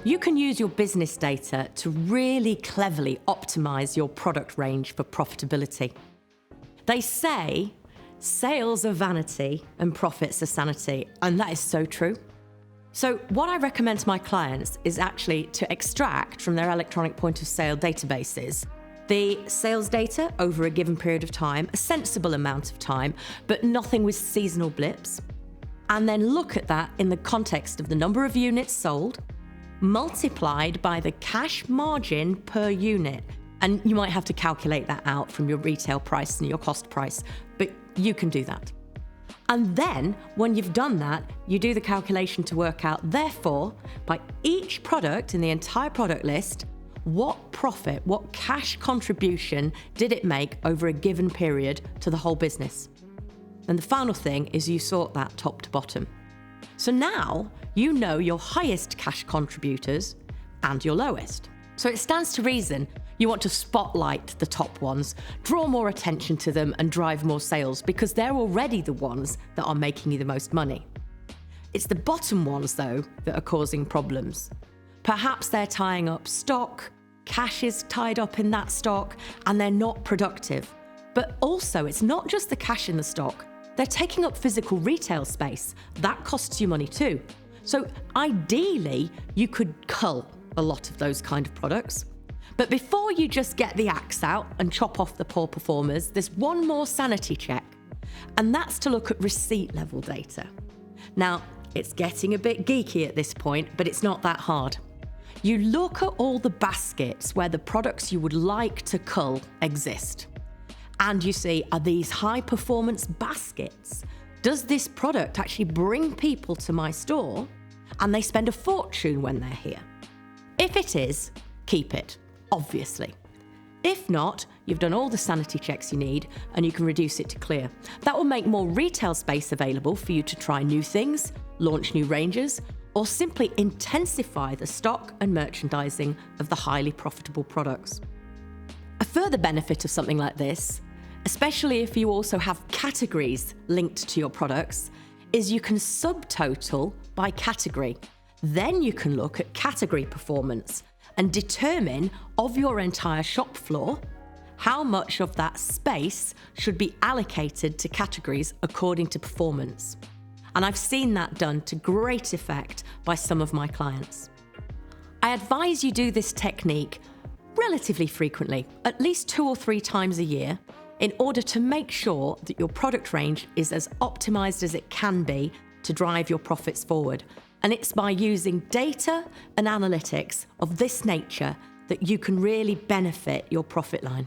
You can use your business data to really cleverly optimize your product range for profitability. They say sales are vanity and profits are sanity, and that is so true. So what I recommend to my clients is actually to extract from their electronic point of sale databases the sales data over a given period of time, a sensible amount of time, but nothing with seasonal blips, and then look at that in the context of the number of units sold, multiplied by the cash margin per unit. And you might have to calculate that out from your retail price and your cost price, but you can do that. And then, when you've done that, you do the calculation to work out, therefore, by each product in the entire product list, what profit, what cash contribution did it make over a given period to the whole business? And the final thing is you sort that top to bottom. So now you know your highest cash contributors and your lowest. So it stands to reason you want to spotlight the top ones, draw more attention to them and drive more sales because they're already the ones that are making you the most money. It's the bottom ones, though, that are causing problems. Perhaps they're tying up stock, cash is tied up in that stock, and they're not productive. But also, it's not just the cash in the stock. They're taking up physical retail space. That costs you money too. So ideally, you could cull a lot of those kind of products. But before you just get the axe out and chop off the poor performers, there's one more sanity check, and that's to look at receipt level data. Now, it's getting a bit geeky at this point, but it's not that hard. You look at all the baskets where the products you would like to cull exist. And you see, are these high performance baskets? Does this product actually bring people to my store and they spend a fortune when they're here? If it is, keep it, obviously. If not, you've done all the sanity checks you need and you can reduce it to clear. That will make more retail space available for you to try new things, launch new ranges, or simply intensify the stock and merchandising of the highly profitable products. A further benefit of something like this, especially if you also have categories linked to your products, is you can subtotal by category. Then you can look at category performance and determine of your entire shop floor how much of that space should be allocated to categories according to performance. And I've seen that done to great effect by some of my clients. I advise you do this technique relatively frequently, at least 2 or 3 times a year, in order to make sure that your product range is as optimized as it can be to drive your profits forward. And it's by using data and analytics of this nature that you can really benefit your profit line.